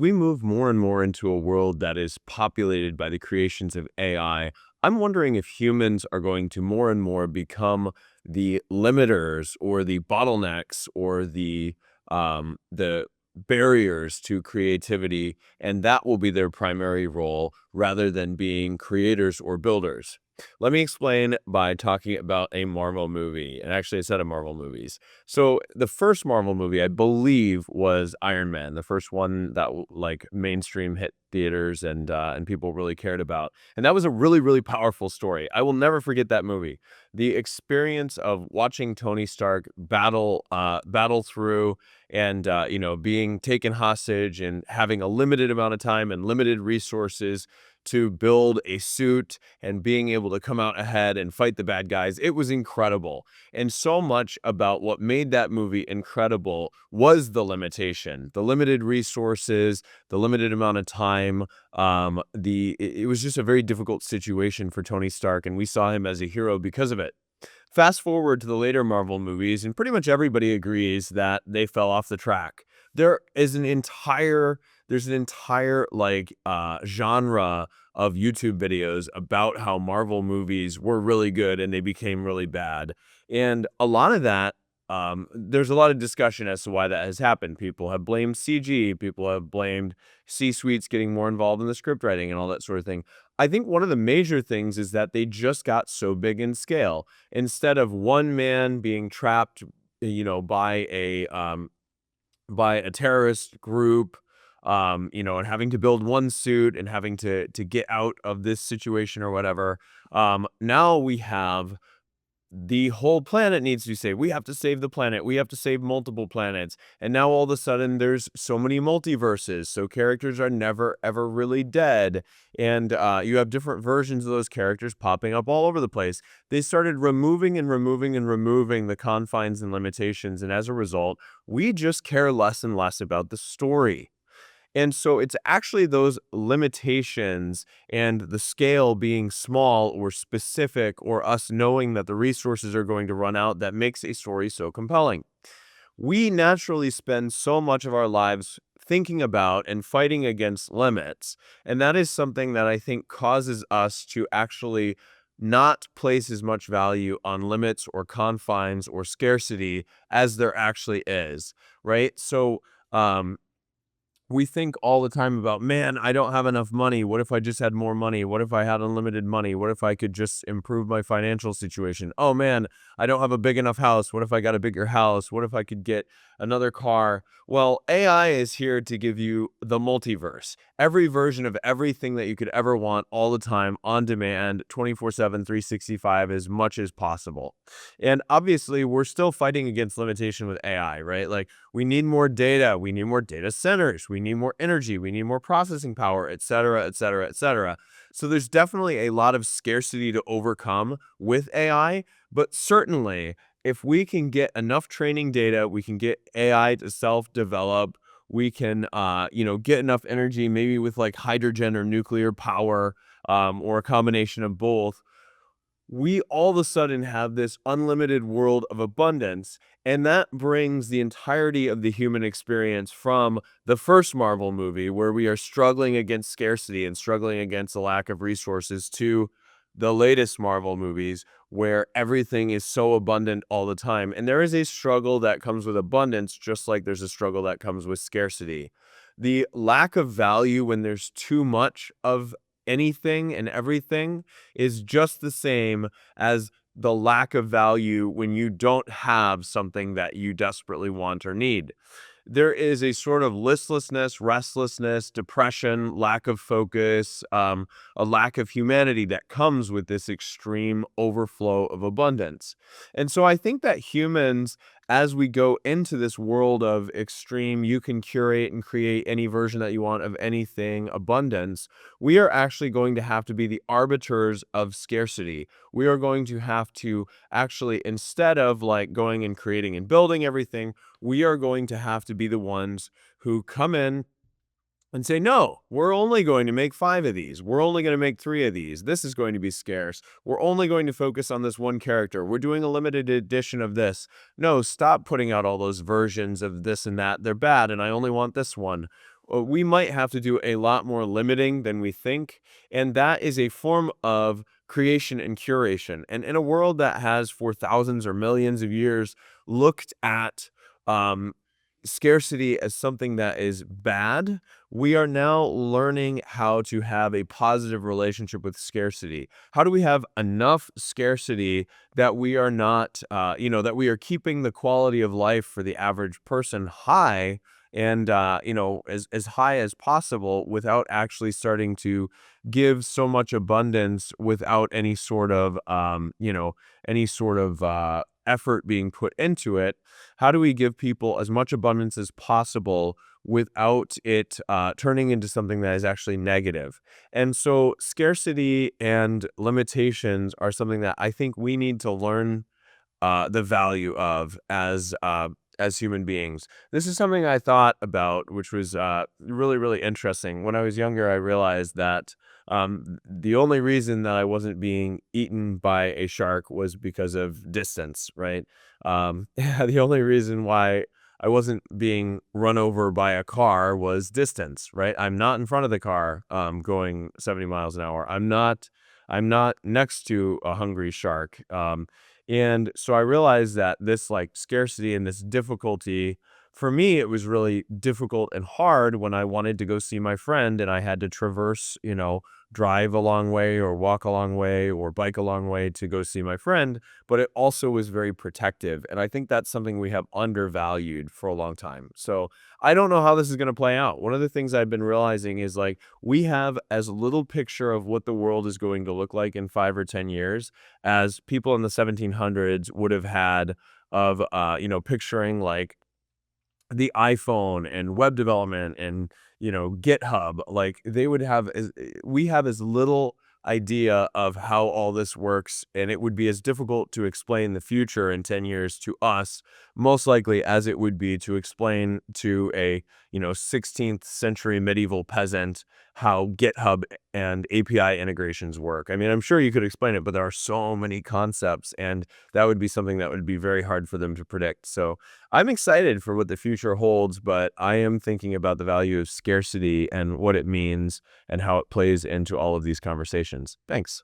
we move more and more into a world that is populated by the creations of AI, I'm wondering if humans are going to more and more become the limiters or the bottlenecks or the barriers to creativity, and that will be their primary role rather than being creators or builders. Let me explain by talking about a Marvel movie, and actually a set of Marvel movies. So the first Marvel movie, I believe, was Iron Man, the first one that like mainstream hit theaters and people really cared about. And that was a really, really powerful story. I will never forget that movie. The experience of watching Tony Stark battle through and being taken hostage and having a limited amount of time and limited resources to build a suit and being able to come out ahead and fight the bad guys. It was incredible. And so much about what made that movie incredible was the limitation, the limited resources, the limited amount of time. It was just a very difficult situation for Tony Stark, and we saw him as a hero because of it. Fast forward to the later Marvel movies, and pretty much everybody agrees that they fell off the track. There is an entire there's an entire genre of YouTube videos about how Marvel movies were really good and they became really bad. And a lot of that there's a lot of discussion as to why that has happened. People have blamed CG, people have blamed C-suites getting more involved in the script writing and all that sort of thing. I think one of the major things is that they just got so big in scale. Instead of one man being trapped, by a terrorist group, and having to build one suit and having to get out of this situation or whatever. Now we have the whole planet needs to be saved. We have to save the planet. We have to save multiple planets. And now all of a sudden there's so many multiverses. So characters are never, ever really dead. And you have different versions of those characters popping up all over the place. They started removing and removing and removing the confines and limitations. And as a result, we just care less and less about the story. And so it's actually those limitations and the scale being small or specific or us knowing that the resources are going to run out that makes a story so compelling. We naturally spend so much of our lives thinking about and fighting against limits. And that is something that I think causes us to actually not place as much value on limits or confines or scarcity as there actually is, right? So, we think all the time about, man, I don't have enough money. What if I just had more money? What if I had unlimited money? What if I could just improve my financial situation? Oh man, I don't have a big enough house. What if I got a bigger house? What if I could get another car? Well, AI is here to give you the multiverse, every version of everything that you could ever want all the time on demand, 24/7, 365, as much as possible. And obviously, we're still fighting against limitation with AI, right? Like, we need more data. We need more data centers. We need more energy. We need more processing power, et cetera, et cetera, et cetera. So there's definitely a lot of scarcity to overcome with AI, but certainly if we can get enough training data, we can get AI to self-develop. We can, get enough energy, maybe with like hydrogen or nuclear power, or a combination of both. We all of a sudden have this unlimited world of abundance, and that brings the entirety of the human experience from the first Marvel movie, where we are struggling against scarcity and struggling against the lack of resources, to the latest Marvel movies, where everything is so abundant all the time. And there is a struggle that comes with abundance, just like there's a struggle that comes with scarcity. The lack of value when there's too much of anything and everything is just the same as the lack of value when you don't have something that you desperately want or need. There is a sort of listlessness, restlessness, depression, lack of focus, a lack of humanity that comes with this extreme overflow of abundance. And so I think that humans, as we go into this world of extreme, you can curate and create any version that you want of anything abundance, we are actually going to have to be the arbiters of scarcity. We are going to have to actually, instead of like going and creating and building everything, we are going to have to be the ones who come in and say, no, we're only going to make 5 of these. We're only going to make 3 of these. This is going to be scarce. We're only going to focus on this one character. We're doing a limited edition of this. No, stop putting out all those versions of this and that. They're bad, and I only want this one. we might have to do a lot more limiting than we think, and that is a form of creation and curation. And in a world that has, for thousands or millions of years, looked at um, scarcity as something that is bad, we are now learning how to have a positive relationship with scarcity. How do we have enough scarcity that we are not, that we are keeping the quality of life for the average person high, and as high as possible, without actually starting to give so much abundance without any sort of effort being put into it? How do we give people as much abundance as possible without it turning into something that is actually negative? And so scarcity and limitations are something that I think we need to learn the value of as human beings. This is something I thought about, which was really, really interesting. When I was younger, I realized that the only reason that I wasn't being eaten by a shark was because of distance, right? The only reason why I wasn't being run over by a car was distance, right? I'm not in front of the car going 70 miles an hour. I'm not next to a hungry shark. And so I realized that this, like, scarcity and this difficulty, for me, it was really difficult and hard when I wanted to go see my friend and I had to traverse, drive a long way or walk a long way or bike a long way to go see my friend. But it also was very protective. And I think that's something we have undervalued for a long time. So I don't know how this is going to play out. One of the things I've been realizing is, like, we have as little picture of what the world is going to look like in 5 or 10 years as people in the 1700s would have had of, picturing, like, the iPhone and web development and, GitHub. Like, they would have we have as little idea of how all this works, and it would be as difficult to explain the future in 10 years to us, most likely, as it would be to explain to a, 16th century medieval peasant how GitHub and API integrations work. I mean, I'm sure you could explain it, but there are so many concepts, and that would be something that would be very hard for them to predict. So I'm excited for what the future holds, but I am thinking about the value of scarcity and what it means and how it plays into all of these conversations. Thanks.